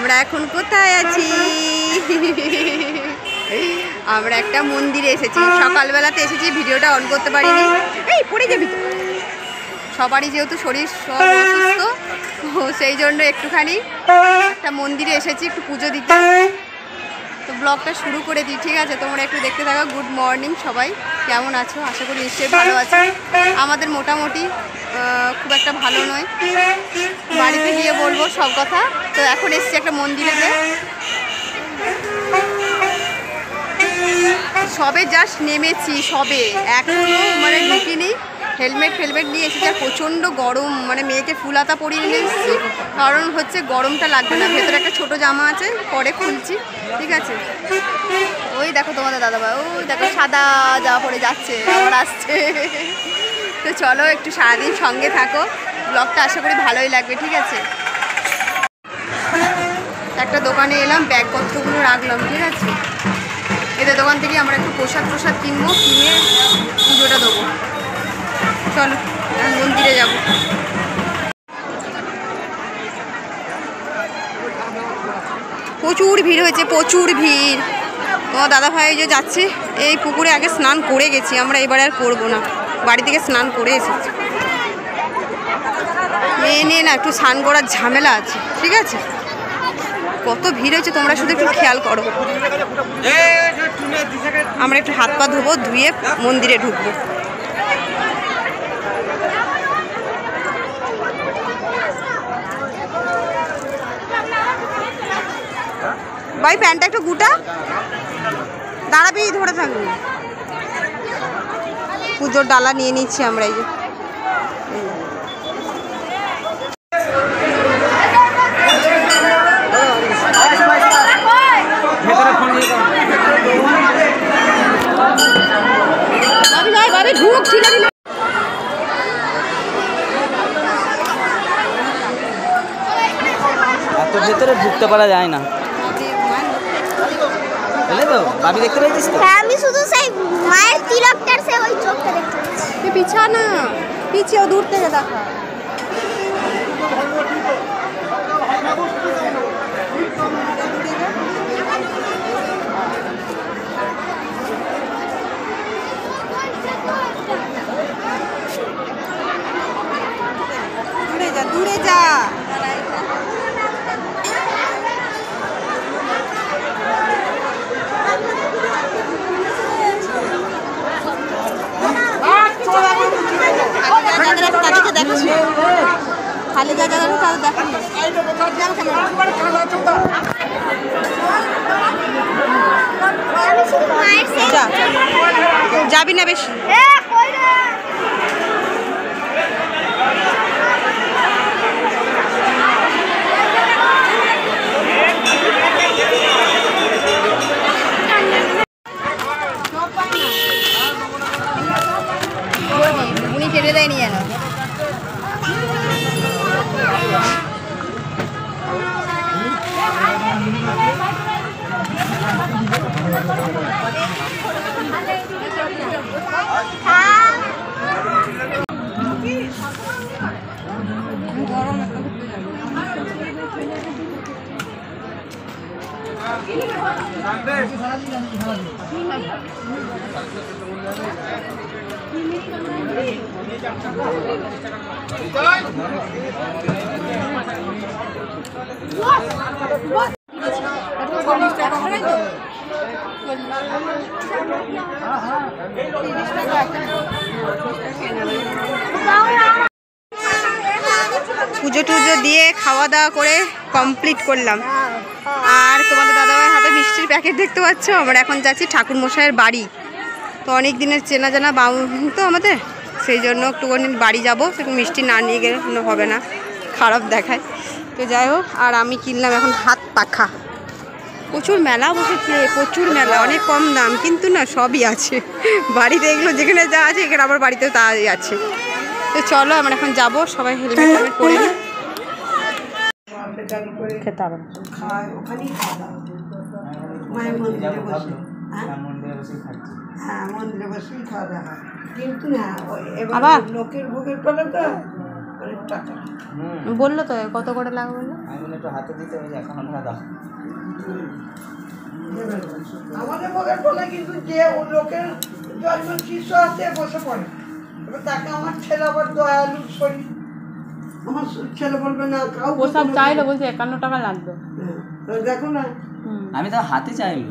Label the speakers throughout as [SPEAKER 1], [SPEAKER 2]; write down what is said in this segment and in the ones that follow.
[SPEAKER 1] আমরা এখন কোথায় আছি? আমরা একটা মন্দিরে এসেছি। সকালবেলাতে এসেছি, ভিডিওটা অন করতে পারিনি। এই পড়ে যাবি তো। সবারই যেহেতু শরীর সব অসুস্থ, সেই জন্য একটুখানি একটা মন্দিরে এসেছি একটু পুজো দিতে। তো ব্লগটা শুরু করে দিই, ঠিক আছে? তোমরা একটু দেখতে থাকো। গুড মর্নিং সবাই, কেমন আছো? আশা করি নিশ্চয়ই ভালো আছো। আমাদের মোটামুটি খুব একটা ভালো নয়, বাড়িতে গিয়ে বলবো সব কথা। তো এখন এসছি একটা মন্দিরেতে, সবে জাস্ট নেমেছি, সবে এখনও মানে ঢুকিনি। হেলমেট নিয়ে এসেছি, আর প্রচণ্ড গরম, মানে মেয়েকে ফুল হাতা পরিয়ে নিয়ে এসেছি, কারণ হচ্ছে গরমটা লাগবে না। ভেতরে একটা ছোট জামা আছে, পরে খুলছি, ঠিক আছে? ওই দেখো তোমাদের দাদাভাই, ওই দেখো সাদা জামা পরে যাচ্ছে, আবার আসছে। তো চলো একটু সারাদিন সঙ্গে থাকো, ব্লগটা আশা করি ভালোই লাগবে, ঠিক আছে? একটা দোকানে এলাম, ব্যাগপত্রগুলো রাখলাম, ঠিক আছে? এদের দোকান থেকে আমরা একটু প্রসাদ কিনবো, কিনে পুজোটা দেবো। চলো মন্দিরে যাব। প্রচুর ভিড় হয়েছে, প্রচুর ভিড়। তোমার দাদাভাই যে যাচ্ছে, এই পুকুরে আগে স্নান করে গেছি আমরা, এবারে আর করবো না, বাড়ি থেকে স্নান করে এসেছি। মেয়ে নিয়ে না একটু স্নান করার ঝামেলা আছে, ঠিক আছে? কত ভিড় হয়েছে তোমরা শুধু একটু খেয়াল করো। আমরা একটু হাত পা ধোবো, ধুয়ে মন্দিরে ঢুকবো। ভাই প্যান্টটা একটু গুটা, দাঁড়াবি, ধরে থাকবি। পুজোর ডালা নিয়ে নিচ্ছি আমরা, এই যে
[SPEAKER 2] এত ভেতরে ঢুকতে পারা যায় না, বুঝলে তো? ভাবি দেখতে পেয়েছিস তো?
[SPEAKER 3] হ্যাঁ, আমি শুধু সেই মায়ের তিলকটার সে ওই চোখটা দেখতে পাচ্ছি।
[SPEAKER 1] তুই পিছা না, পিছিয়ে দূর থেকে দেখা। দূরে যা, দূরে যা। তাদেরকে দেখছি, খালি জায়গা তাদের দেখি। যাবি না বেশি। উনি কেটে দেয়নি যেন। পুজো টুজো দিয়ে খাওয়া দাওয়া করে কমপ্লিট করলাম। আর তোমাদের দাদাভাইয়ের হাতে মিষ্টির প্যাকেট দেখতে পাচ্ছ। আমরা এখন যাচ্ছি ঠাকুর মশাইয়ের বাড়ি। তো অনেক দিনের চেনা জানা বাউন তো আমাদের, সেই জন্য একটুখানি বাড়ি যাবো। সেরকম মিষ্টি না নিয়ে গেলে হবে না, খারাপ দেখায়। তো যাই হোক, আর আমি কিনলাম এখন হাত পাখা। প্রচুর মেলা বসেছে, প্রচুর মেলা, অনেক কম দাম, কিন্তু না সবই আছে বাড়িতে। এগুলো যেখানে যা আছে এখানে আমার বাড়িতেও তাই আছে। তো চলো আমরা এখন যাবো, সবাই হেলমেট টেলমেট পরে নিই। খেতে হবে ওখানেই খাওয়া মায়ের মন্দিরে বসে, হ্যাঁ মন্দিরে বসেই খাওয়া দাওয়া হয়। কিন্তু না এবার লোকের ভোগের পরে তো বললো তো কত করে লাগবে বললো।
[SPEAKER 2] আমি একটু হাতে দিতে হবে, এখন আমরা দাও।
[SPEAKER 4] আমাদের মগের বলে কিন্তু যে ও লোকের জন্ম শিষ্য আছে বসে পড়ে, এবার তাকে আমার ছেলে আবার দয়ালু শরীর, আমার ছেলে বলবে না কাউ
[SPEAKER 1] ও সব চাইলো, বলছে 51 টাকা লাগবে।
[SPEAKER 4] দেখো না
[SPEAKER 2] আমি তো হাতে চাইনি।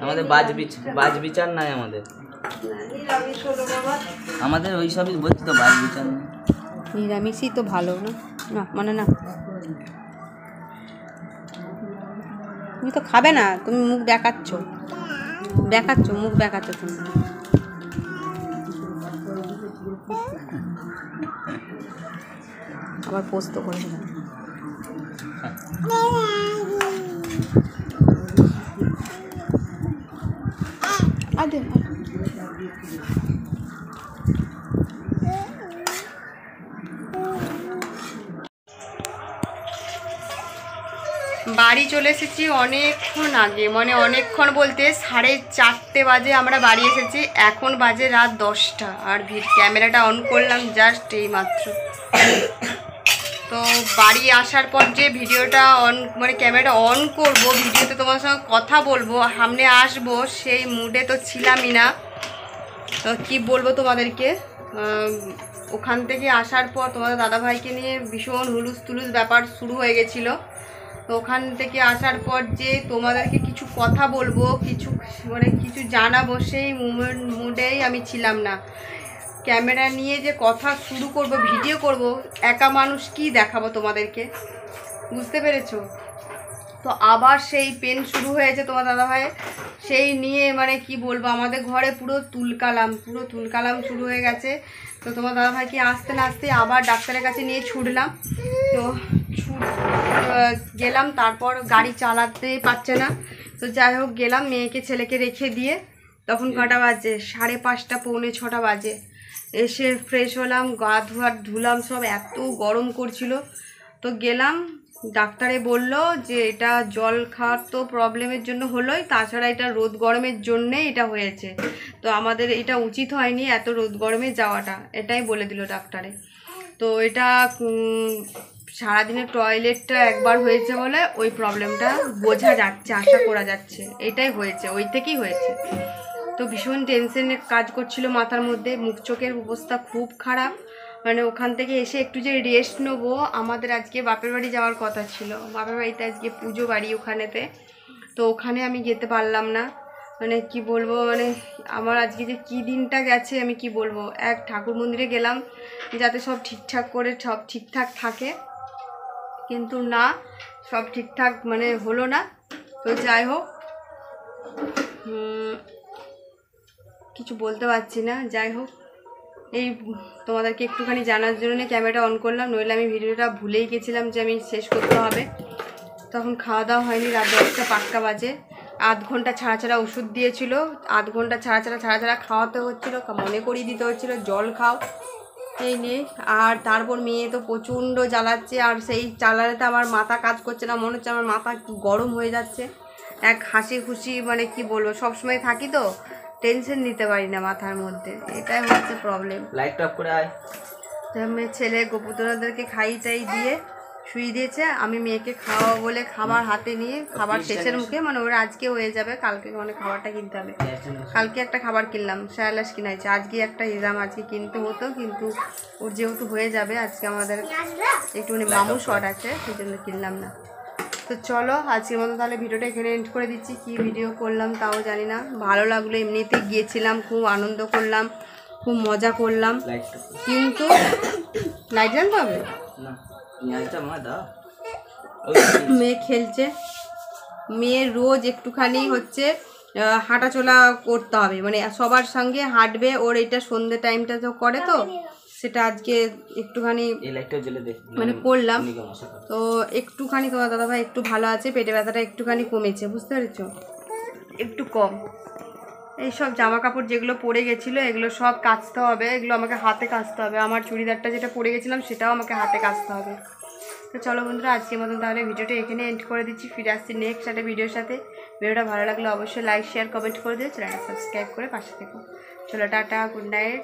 [SPEAKER 2] আমাদের বাজ বিচার নাই আমাদের। আমাদের ওই সবই বলছি তো, বাজ বিচার নাই।
[SPEAKER 1] নিরামিষই তো ভালো না, না মানে না। তুমি তো খাবে না, তুমি মুখ দেখাচ্ছ মুখ দেখাচ্ছ তুমি। আবার পোস্ত করে দিলাম। আদে বাড়ি চলে এসেছি অনেকক্ষণ আগে, মানে অনেকক্ষণ বলতে 4:30 বাজে আমরা বাড়ি এসেছি, এখন বাজে রাত 10টা। আর ক্যামেরাটা অন করলাম জাস্ট এই মাত্র। তো বাড়ি আসার পর যে ভিডিওটা মানে ক্যামেরাটা অন করব, ভিডিওতে তোমার সঙ্গে কথা বলবো, সামনে আসবো, সেই মুডে তো ছিলামই না। তো কী বলবো তোমাদেরকে, ওখান থেকে আসার পর তোমাদের দাদাভাইকে নিয়ে ভীষণ হুলুস তুলুস ব্যাপার শুরু হয়ে গেছিলো। তো ওখান থেকে আসার পর যে তোমাদেরকে কিছু কথা বলবো, কিছু জানাবো, সেই মুডেই আমি ছিলাম না। ক্যামেরা নিয়ে যে কথা শুরু করব, ভিডিও করব, একা মানুষ কি দেখাবো তোমাদেরকে, বুঝতে পেরেছো? তো আবার সেই পেন শুরু হয়েছে তোমার দাদাভাই, সেই নিয়ে মানে কি বলবো, আমাদের ঘরে পুরো তুলকালাম শুরু হয়ে গেছে। তো তোমার দাদাভাইকে আসতে না আসতে আবার ডাক্তারের কাছে নিয়ে ছুটলাম। তো গেলাম, তারপর গাড়ি চালাতে পারছে না। তো যাই হোক গেলাম, মেয়েকে ছেলেকে রেখে দিয়ে, তখন কটা বাজে 5:30 পৌনে 6টা বাজে। এসে ফ্রেশ হলাম, গা ধুলাম, সব এত গরম করছিল। তো গেলাম, ডাক্তারে বলল যে এটা জল খাওয়ার তো প্রবলেমের জন্য হলোই, তাছাড়া এটা রোদ গরমের জন্যে এটা হয়েছে। তো আমাদের এটা উচিত হয়নি এত রোদ গরমে যাওয়াটা, এটাই বলে দিল ডাক্তারে। তো এটা সারাদিনের টয়লেটটা একবার হয়েছে বলে ওই প্রবলেমটা বোঝা যাচ্ছে, আশা করা যাচ্ছে এটাই হয়েছে, ওই থেকেই হয়েছে। তো ভীষণ টেনশনে কাজ করছিল মাথার মধ্যে, মুখ চোখের অবস্থা খুব খারাপ। মানে ওখান থেকে এসে একটু যে রেস্ট নেবো, আমাদের আজকে বাপের বাড়ি যাওয়ার কথা ছিল, বাপের বাড়িতে আজকে পুজো বাড়ি ওখানেতে। তো ওখানে আমি যেতে পারলাম না, মানে কি বলবো, মানে আমার আজকে যে কী দিনটা গেছে আমি কি বলবো। এক ঠাকুর মন্দিরে গেলাম যাতে সব ঠিকঠাক করে সব ঠিকঠাক থাকে, কিন্তু না, সব ঠিকঠাক মানে হলো না। তো যাই হোক, কিছু বলতে পারছি না। যাই হোক, এই তোমাদেরকে একটুখানি জানার জন্য ক্যামেরাটা অন করলাম, নইলে আমি ভিডিওটা ভুলেই গেছিলাম যে আমি শেষ করতে হবে। তখন খাওয়া দাওয়া হয়নি, রাত 10টা পাক্কা বাজে। আধ ঘন্টা ছাড়া ছাড়া ওষুধ দিয়েছিল, আধ ঘন্টা ছাড়া ছাড়া খাওয়াতে হচ্ছিলো, মনে করিয়ে দিতে হচ্ছিলো জল খাও এই নিয়ে। আর তারপর মেয়ে তো প্রচণ্ড জ্বালাচ্ছে, আর সেই জ্বালাতে আমার মাথা কাজ করছে না, মনে হচ্ছে আমার মাথা একটু গরম হয়ে যাচ্ছে। এক হাসি খুশি মানে কি বলবো, সবসময় থাকি তো টেনশন নিতে পারি না মাথার মধ্যে, এটাই হচ্ছে প্রবলেম।
[SPEAKER 2] লাইট অফ করে আয়।
[SPEAKER 1] মেয়ে ছেলে গোপুতনাদেরকে খাই টাই দিয়ে শুয়ে দিয়েছে, আমি মেয়েকে খাওয়া বলে খাবার হাতে নিয়ে, খাবার শেষের মুখে, মানে ওরা আজকে হয়ে যাবে, কালকে মানে খাবারটা কিনতে হবে। কালকে একটা খাবার কিনলাম, স্যালাস কিনা হয়েছে, আজকে একটা এক্সাম আজকে কিনতে হতো, কিন্তু ওর যেহেতু হয়ে যাবে আজকে আমাদের একটুখানি মামু শর্ট আছে, সেই জন্য কিনলাম না। তো চলো আজকের মতো তাহলে ভিডিওটা এখানে এন্ড করে দিচ্ছি। কি ভিডিও করলাম তাও জানি না, ভালো লাগলো, এমনিতেই গিয়েছিলাম, খুব আনন্দ করলাম, খুব মজা করলাম, কিন্তু লাইট জানতে হবে
[SPEAKER 2] না, দাও।
[SPEAKER 1] মেয়ে খেলছে, মেয়ের রোজ একটুখানি হচ্ছে হাঁটাচলা করতে হবে, মানে সবার সঙ্গে হাঁটবে, ওর এটা সন্ধ্যে টাইমটা তো করে, তো সেটা আজকে একটুখানি মানে করলাম। তো একটুখানি তোমার দাদাভাই একটু ভালো আছে, পেটে ব্যথাটা একটুখানি কমেছে, বুঝতে পেরেছো, একটু কম। এইসব জামা কাপড় যেগুলো পরে গেছিলো এগুলো সব কাচতে হবে, এগুলো আমাকে হাতে কাচতে হবে, আমার চুড়িদারটা যেটা পরে গেছিলাম সেটাও আমাকে হাতে কাচতে হবে। তো চলো বন্ধুরা আজকের মতন তাহলে ভিডিওটা এখানে এন্ড করে দিচ্ছি, ফিরে আসছি নেক্সট একটা ভিডিওর সাথে। ভিডিওটা ভালো লাগলে অবশ্যই লাইক শেয়ার কমেন্ট করে দিও, চ্যানেলটা সাবস্ক্রাইব করে পাশে থেকো। চলো টাটা, গুড নাইট।